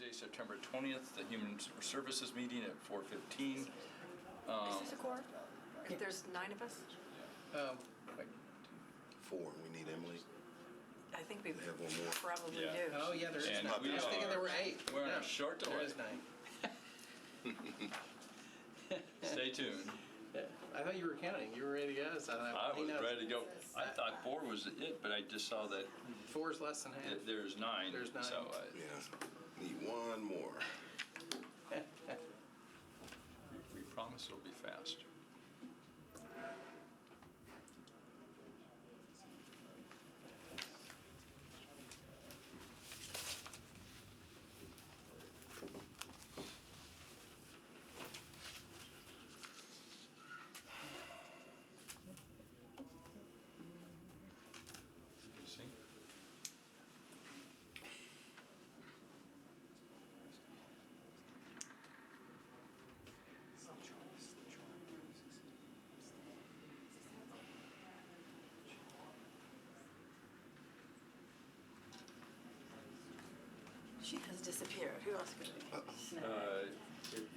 Thursday, September 20th, the Human Services meeting at 4:15. Is this a quorum? If there's 9 of us? Like 4, we need Emily. I think we have one more. probably Yeah. do. Oh, yeah, there is And 9. I we was thinking are- there were 8. we're on a No, short There delay. is 9. Stay tuned. Yeah. I thought you were counting. You were ready to go. So I was ready to go. I thought 4 was it, but I just saw that 4 is less than half. there's 9. There's 9. So Yeah, need one more. we promise it'll be fast. See? She has disappeared. Who else could it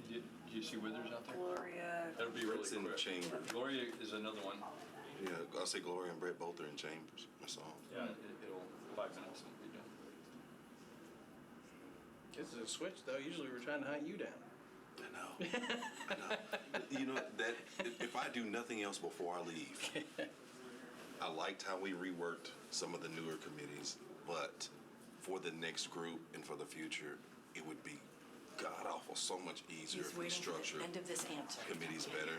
be? Do you see Withers out there? Gloria. That'll be really Brett's in quick. chambers. Gloria is another one. Yeah, I'll say Gloria and Brett both are in chambers. That's all. Yeah, it'll 5 minutes and it'll be done. This is a switch, though. Usually we're trying to hunt you down. I know. I know. You know, that if I do nothing else before I leave, I liked how we reworked some of the newer committees, but for the next group and for the future, it would be god-awful so much easier He's if we waiting for the structure end of this answer. committees better,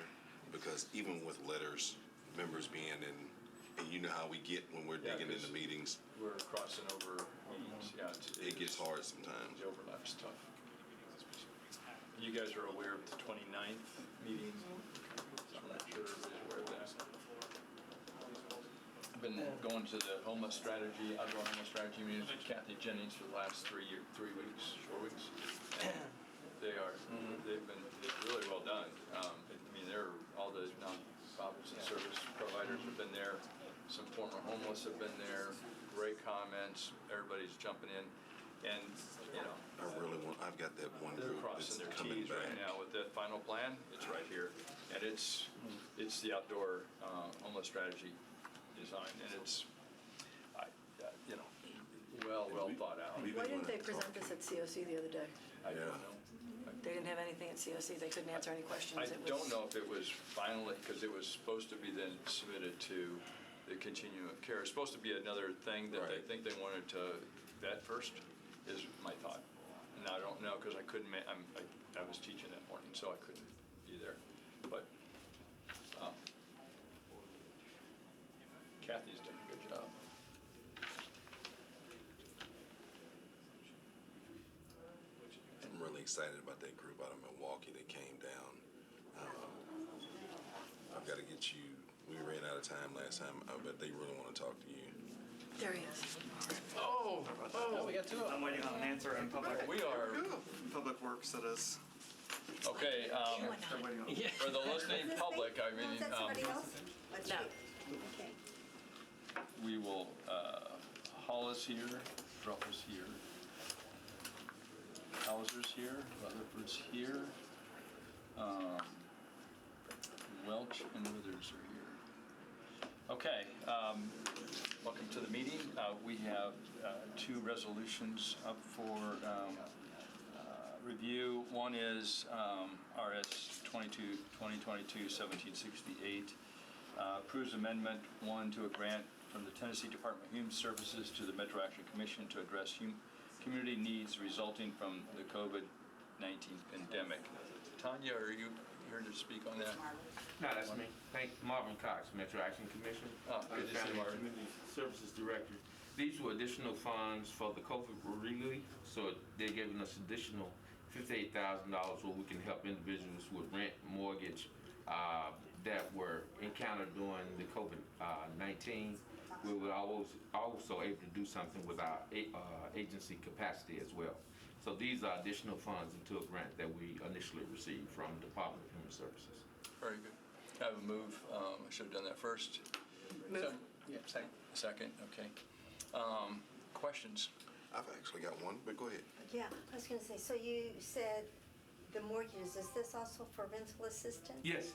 because even with letters, members being in, and you know how we get when we're Yeah, digging into 'cause meetings, We're crossing over meetings. Yeah, it gets hard sometimes. The overlap's tough. You guys are aware of the 29th meeting? So I'm not sure everybody's aware of that. I've been going to the homeless strategy, outdoor homeless strategy meetings with Kathy Jennings for the last 4 weeks. And they've been really well done. I mean, all the nonprofits and service providers have been there. Some former homeless have been there. Great comments. Everybody's jumping in. And, you know, I've got that one they're group that's crossing their coming T's right back. now with that final plan. It's right here. And it's the outdoor homeless strategy design. And it's, well thought out. Why didn't they present this at COC the other day? I don't know. They didn't have anything at COC. They couldn't answer any questions. I It was- don't know if it was finally, because it was supposed to be then submitted to the continuum of care. It's supposed to be another thing that they Right. think they wanted to vet first, is my thought. And I don't know, because I couldn't, I was teaching that morning, so I couldn't be there. But Kathy's done a good job. I'm really excited about that group out of Milwaukee that came down. I've got to get you. We ran out of time last time, but they really want to talk to you. There he is. Oh, we got 2 of them. I'm waiting on an answer in public We are, works, that is. okay, They're waiting on. for the listening public, I mean, Is that somebody else? No. Okay. we will, Hollis here, Ruff's here, Hauser's here, Rutherford's here, Welch and Withers are here. Okay, welcome to the meeting. We have 2 resolutions up for review. One is RS 2022-1768, approves Amendment 1 to a grant from the Tennessee Department of Human Services to the Metro Action Commission to address community needs resulting from the COVID-19 pandemic. Tanya, are you here to speak on that? No, that's me. Thank Marvin Cox, Metro Action Commission. Oh, good to see you, Marvin. Community Services Director. These were additional funds for the COVID relief, so they're giving us additional $58,000 where we can help individuals with rent, mortgage, that were encountered during the COVID-19. We were also able to do something with our agency capacity as well. So these are additional funds into a grant that we initially received from the Department of Human Services. Very good. I have a move. I should have done that first. Move. Yeah, second. Second, okay. Questions? I've actually got one, but go ahead. Yeah, I was gonna say, so you said the mortgages, is this also for rental assistance? Yes.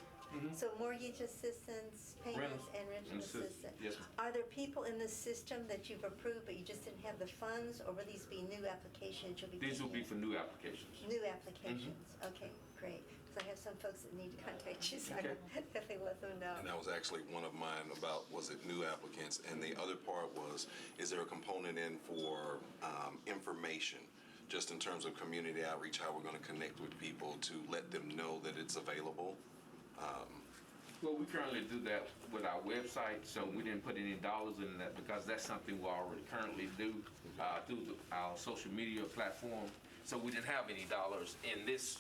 So mortgage assistance, payments, Rentals and rental and assist- assistance? yes, ma'am. Are there people in the system that you've approved, but you just didn't have the funds, or will these be new applications you'll be These will be taking for new applications. in? New applications, okay, great. Because I have some folks that need to contact you, so I Okay. will definitely let them know. And that was actually one of mine about, was it new applicants? And the other part was, is there a component in for information? Just in terms of community outreach, how we're going to connect with people to let them know that it's available? Well, we currently do that with our website, so we didn't put any dollars in that because that's something we already currently do through our social media platform. So we didn't have any dollars in this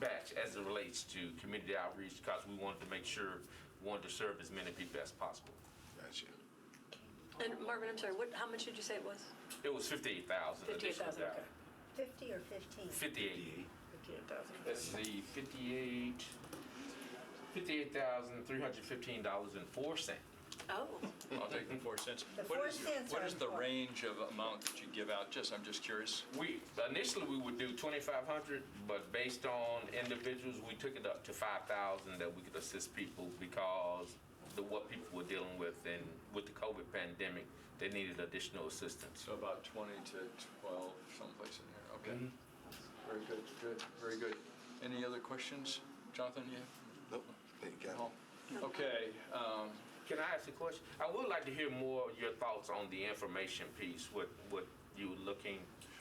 batch as it relates to community outreach because we wanted to make sure we wanted to serve as many people as possible. Gotcha. And Marvin, I'm sorry, how much did you say it was? It was 58,000. 58,000, okay. 50 or 15? 58. 58,000. Let's see, 58,315.04. Oh, I'll take the 4 cents. The What 4 is- cents What are is the important. range of amount that you give out? I'm just curious. Initially we would do 2,500, but based on individuals, we took it up to 5,000 that we could assist people because what people were dealing with, and with the COVID pandemic, they needed additional assistance. So about 20 to 12, someplace in here, okay. Very good, very good. Any other questions? Jonathan, you have? Nope, there you go. Okay, Can I ask a question? I would like to hear more of your thoughts on the information piece, what you were looking.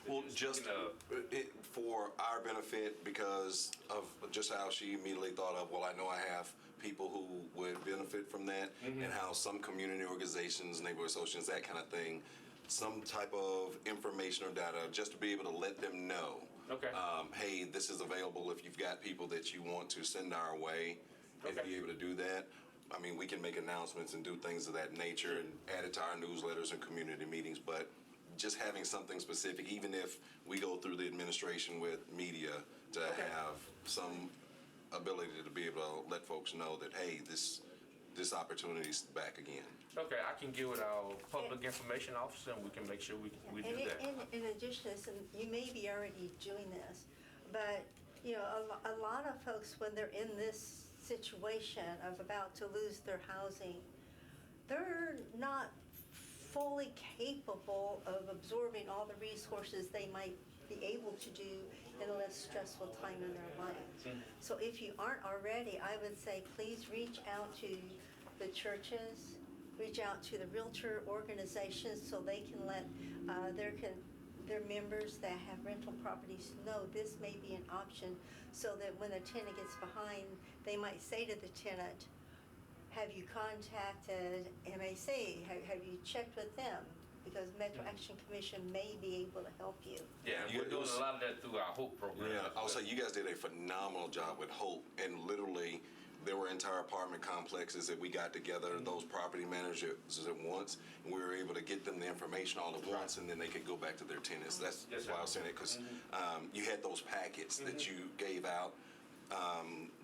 Well, you just speaking of- for our benefit, because of just how she immediately thought of, well, I know I have people who would benefit from that, and how some community organizations, neighborhood associations, that kind of thing, some type of information or data, just to be able to let them know. Okay. Hey, this is available if you've got people that you want to send our way, and Okay. be able to do that. I mean, we can make announcements and do things of that nature and add it to our newsletters and community meetings, but just having something specific, even if we go through the administration with media, to have some ability to be able to let folks know that, hey, this opportunity's back again. Okay, I can get with our public information officer and we can make sure we do that. In addition to this, and you may be already doing this, but, a lot of folks, when they're in this situation of about to lose their housing, they're not fully capable of absorbing all the resources they might be able to do in a less stressful time in their life. So if you aren't already, I would say please reach out to the churches, reach out to the realtor organizations so they can let their members that have rental properties know this may be an option, so that when a tenant gets behind, they might say to the tenant, have you contacted MAC? Have you checked with them? Because Metro Action Commission may be able to help you. Yeah, You- we're doing a lot of that through our HOPE program. Yeah, I'll say you guys did a phenomenal job with Hope, and literally there were entire apartment complexes that we got together, those property managers at once, and we were able to get them the information all at once, and then they could go back to their tenants. That's Yes, sir. why I was saying it, because you had those packets that you gave out.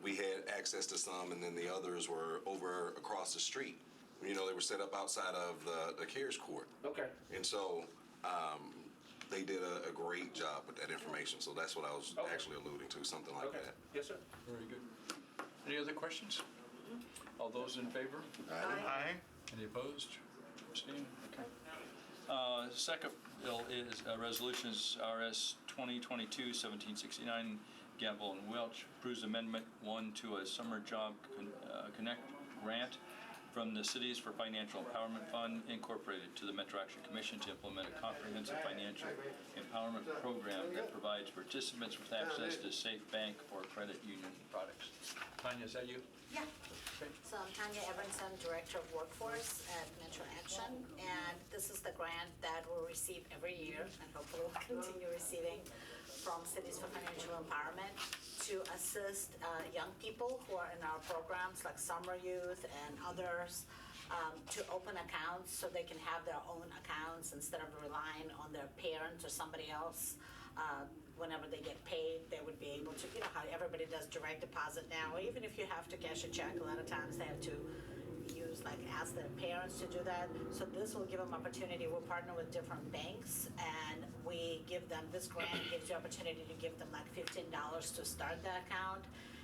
We had access to some, and then the others were over across the street. They were set up outside of the CARES court. Okay. And so they did a great job with that information. So that's what I was Okay. actually alluding to, something like Okay, that. yes, sir. very good. Any other questions? All those in favor? Aye. Any opposed? Abstained? Okay. Second bill is resolutions RS 2022-1769, Gamble and Welch approves Amendment 1 to a Summer Job Connect grant from the Cities for Financial Empowerment Fund Incorporated to the Metro Action Commission to implement a comprehensive financial empowerment program that provides participants with access to safe bank or credit union products. Tanya, is that you? Yeah. Okay. So I'm Tanya Everinson, Director of Workforce at Metro Action, and this is the grant that we'll receive every year, and hopefully we'll continue receiving from Cities for Financial Empowerment to assist young people who are in our programs like Summer Youth and others to open accounts so they can have their own accounts instead of relying on their parents or somebody else. Whenever they get paid, they would be able to, how everybody does direct deposit now, or even if you have to cash a check, a lot of times they have to use like ask their parents to do that. So this will give them opportunity. We'll partner with different banks, and we give them, this grant gives you opportunity to give them like $15 to start the account.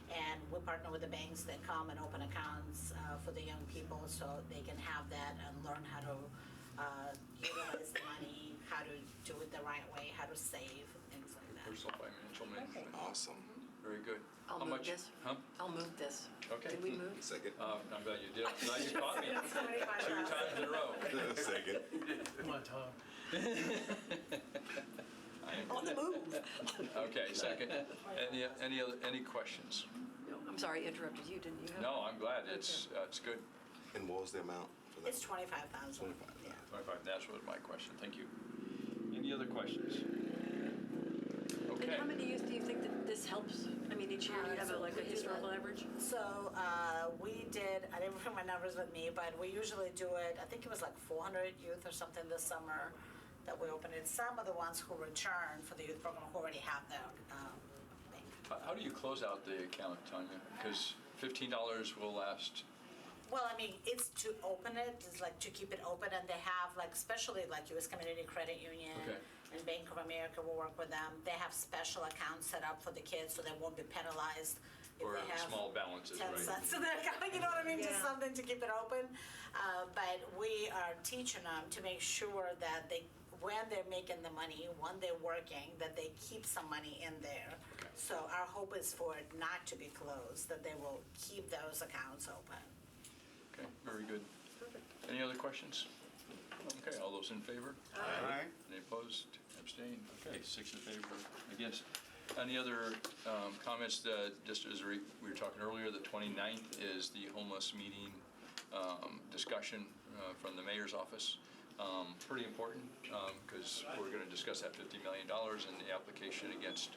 And we partner with the banks that come and open accounts for the young people so they can have that and learn how to utilize the money, how to do it the right way, how to save, things like that. Personal financial management. Awesome. Very good. I'll How move much? this. Huh? I'll move this. Okay. Did we move? Second. I'm glad you did. Now you caught me. 2 times in a row. Second. Come on, Tom. On the move. Okay, second. Any questions? No, I'm sorry, I interrupted you, didn't you? No, I'm glad. It's good. And what was the amount for that? It's 25,000. 25,000. 25, that was my question. Thank you. Any other questions? And Okay. how many youth do you think that this helps? I mean, each year you have So like a we do historical that. average? So we did, I didn't bring my numbers with me, but we usually do it, I think it was like 400 youth or something this summer that we opened it. Some of the ones who return for the youth program who already have their bank. How do you close out the account, Tanya? Because $15 will last. Well, I mean, it's to open it, it's like to keep it open, and they have like, especially like US Community Credit Union Okay. and Bank of America will work with them. They have special accounts set up for the kids so they won't be penalized if Or they have small balances, 10 right? cents in their account, you know what I mean? Just Yeah. something to keep it open. But we are teaching them to make sure that they, when they're making the money, when they're working, that they keep some money in there. Okay. So our hope is for it not to be closed, that they will keep those accounts open. Okay, very good. Any other questions? Okay, all those in favor? Aye. Any opposed? Abstained? Okay, 6 in favor, against. Any other comments? Just as we were talking earlier, the 29th is the homeless meeting discussion from the mayor's office. Pretty important because we're going to discuss that $50 million and the application against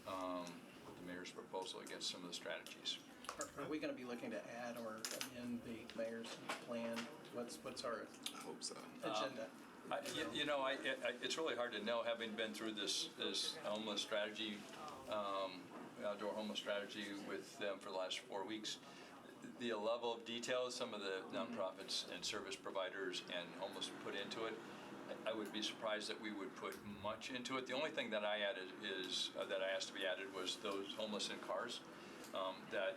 the mayor's proposal against some of the strategies. Are we going to be looking to add or amend the mayor's plan? What's our I hope so. agenda? It's really hard to know, having been through this homeless strategy, outdoor homeless strategy with them for the last 4 weeks. The level of detail some of the nonprofits and service providers and homeless put into it, I would be surprised that we would put much into it. The only thing that I added that I asked to be added was those homeless in cars. That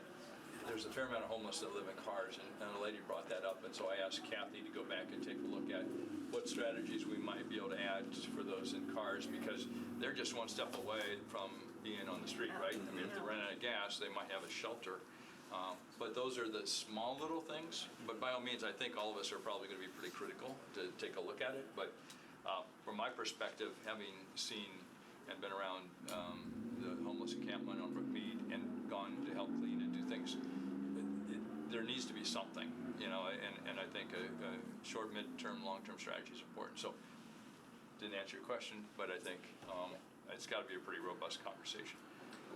there's a fair amount of homeless that live in cars, and a lady brought that up, and so I asked Kathy to go back and take a look at what strategies we might be able to add for those in cars, because they're just one step away from being on the street, right? I mean, if they run out of gas, they might have a shelter. But those are the small little things, but by all means, I think all of us are probably going to be pretty critical to take a look at it, but from my perspective, having seen and been around the homeless encampment on Brookmead and gone to help clean and do things, there needs to be something, and I think a short, mid-term, long-term strategy is important. So, didn't answer your question, but I think it's got to be a pretty robust conversation.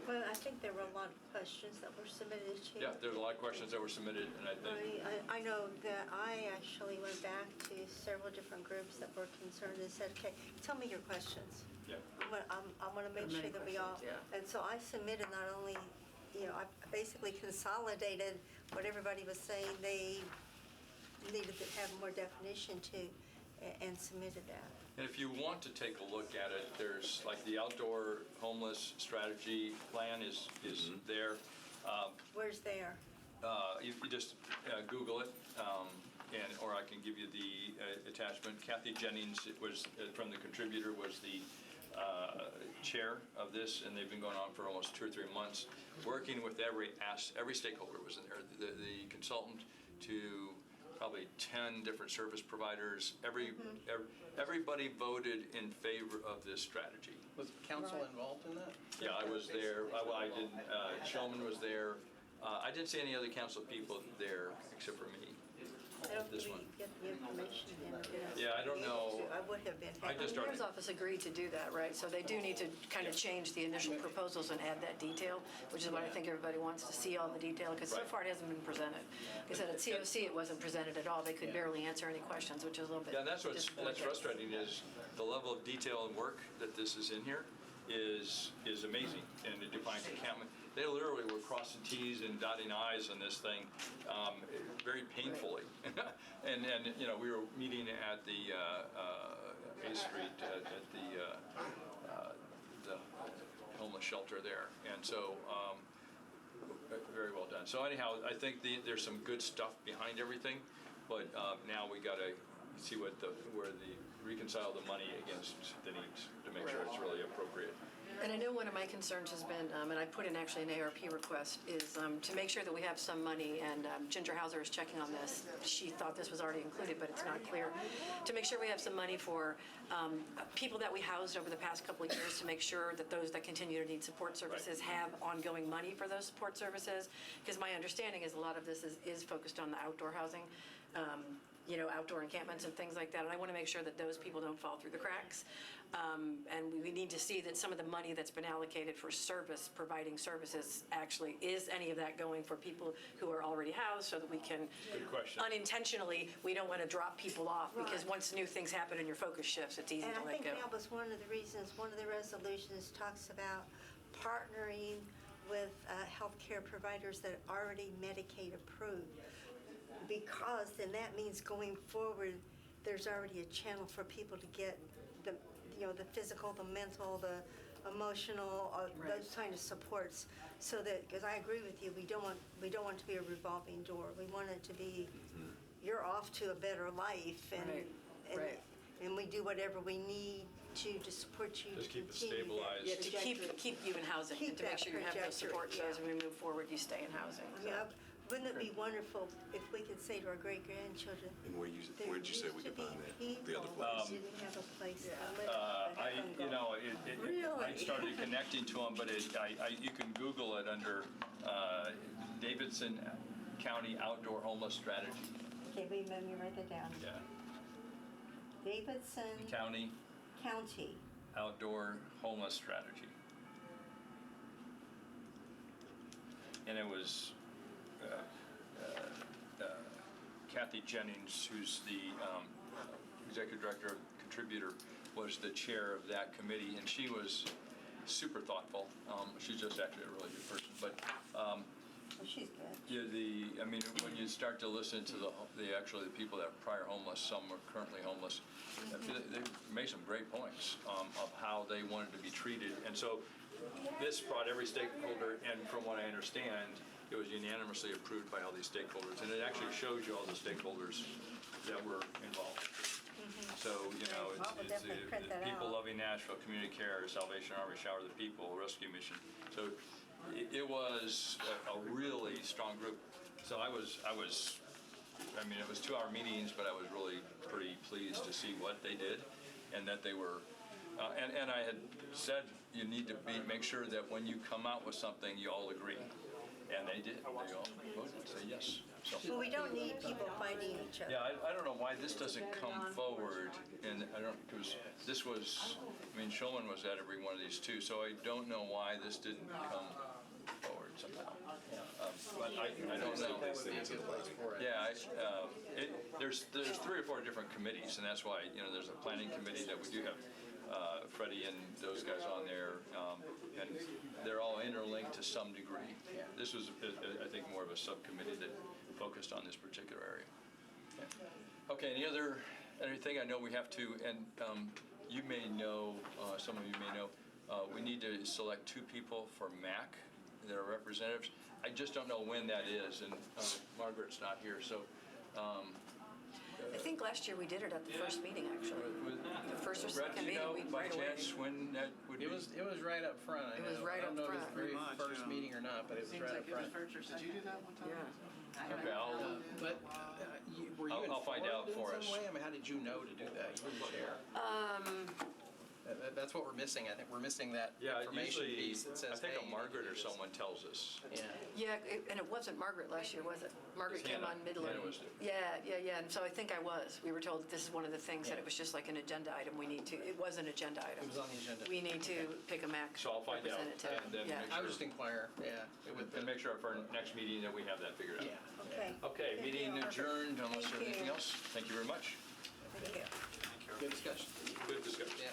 Well, I think there were a lot of questions that were submitted to. Yeah, there's a lot of questions that were submitted, and I think, I know that I actually went back to several different groups that were concerned and said, okay, tell me your questions. yeah. I want to make There are sure many that we all, questions, yeah. and so I submitted not only, I basically consolidated what everybody was saying they needed to have more definition to, and submitted that. And if you want to take a look at it, there's like the outdoor homeless strategy plan is there. Where's there? You just Google it, or I can give you the attachment. Kathy Jennings was from the contributor, was the chair of this, and they've been going on for almost 2 or 3 months, working with every stakeholder was in there. The consultant to probably 10 different service providers. Everybody voted in favor of this strategy. Was council involved in that? Yeah, I was there. I didn't. Shulman was there. I didn't see any other council people there except for me. I don't This think one. we get the information in. Yeah, I don't know. I would have been. I just The mayor's office agreed to do that, right? So they do need to kind of change the initial proposals and add that detail, which is what I think everybody wants to see, all the detail, because so Right. far it hasn't been presented. They said at COC it wasn't presented at all. They could barely answer any questions, which is a little bit Yeah, and that's disappointing. frustrating is the level of detail and work that this is in here is amazing, and it defines encampment. they literally were crossing Ts and dotting Is on this thing, very painfully. And you know, we were meeting at the A Street at the homeless shelter there, and so very well done. So anyhow, I think there's some good stuff behind everything, but now we got to see where reconcile the money against the needs to make sure it's really appropriate. And I know one of my concerns has been, and I put in actually an ARP request, is to make sure that we have some money, and Ginger Hauser is checking on this. She thought this was already included, but it's not clear. To make sure we have some money for people that we housed over the past couple of years, to make sure that those that continue to need support services have ongoing money for those support services. Because my understanding is a lot of this is focused on the outdoor housing. You know, outdoor encampments and things like that. And I want to make sure that those people don't fall through the cracks. And we need to see that some of the money that's been allocated for providing services, actually, is any of that going for people who are already housed, so that we can, Good question. unintentionally, we don't want to drop people off, because Right. once new things happen and your focus shifts, it's easy And to I let think go. that was one of the reasons, one of the resolutions talks about partnering with healthcare providers that are already Medicaid approved. Because then that means going forward, there's already a channel for people to get the, you know, the physical, the mental, the emotional, those kind of supports. So that, because I agree with you, we don't want it to be a revolving door. We want it to be, you're off to a better life, and Right. and we do whatever we need to support you. Just to keep it continue that stabilized. Yeah, to trajectory. keep you in housing, Keep and to make that sure you have those trajectory, support, so as yeah. we move forward, you stay in housing. so. Yeah, wouldn't it be wonderful if we could say to our great-grandchildren, And where'd you say we could find that? The other people place? that didn't have a place to live. I started connecting to them, but you can Google it under Davidson County Outdoor Homeless Strategy. Okay, wait, let me write that down. Yeah, Davidson County County. Outdoor Homeless Strategy. And it was Kathy Jennings, who's the executive director, contributor, was the chair of that committee, and she was super thoughtful. She's just actually a really good person. But Oh, she's good. when you start to listen to the people that are prior homeless, some are currently homeless, they made some great points of how they wanted to be treated. And so this brought every stakeholder, and from what I understand, it was unanimously approved by all these stakeholders. And it actually shows you all the stakeholders that were involved. So, you know, Well, we'll it's definitely print that People out. Loving Nashville, Community Care, Salvation Army, Shower the People, Rescue Mission. So it was a really strong group. So it was 2-hour meetings, but I was really pretty pleased to see what they did, and that they were, and I had said, you need to make sure that when you come out with something, you all agree. And they did. They all voted to say yes. So, Well, we don't need people fighting each other. yeah, I don't know why this doesn't come forward, and because this was, Shulman was at every one of these too, so I don't know why this didn't come forward somehow. But I don't know. That would be a good place for it. Yeah, there's 3 or 4 different committees, and that's why, there's a planning committee that we do have Freddie and those guys on there, and they're all interlinked to some degree. This was, I think, more of a subcommittee that focused on this particular area. Okay, anything? I know we have to, and you may know, some of you may know, we need to select 2 people for MAC that are representatives. I just don't know when that is, and Margaret's not here, so. I think last year we did it at the first meeting, actually. The first or Brett, second do you meeting, know we by right away. chance when that would be? It was right up front. It was right I don't up know if it's front. the very Pretty much, first yeah. meeting or not, but it was right up front. Did you do that one time? Yeah. Okay, But were you I'll find out informed for in us. some way? How did you know to do that? You were the chair. That's what we're missing. I think we're missing that Yeah, information usually, piece that says, I think hey, a you need to Margaret do or this. someone tells us. Yeah. Yeah, and it wasn't Margaret last year, was it? Margaret It was came Hannah. on middle. Hannah was there. Yeah, and so I think I was. We were told that this is one of the things, that it was just like an agenda item it was an agenda item. It was on the agenda. We need to pick a MAC So I'll find out, representative. and then Yeah. make I was just inquire, yeah. And make sure for our next meeting that we have that figured out. Yeah. Okay. Okay, Thank meeting you. adjourned unless Thank there's anything you. else. Thank you very much. Thank you. Good discussion. Good discussion. Yeah.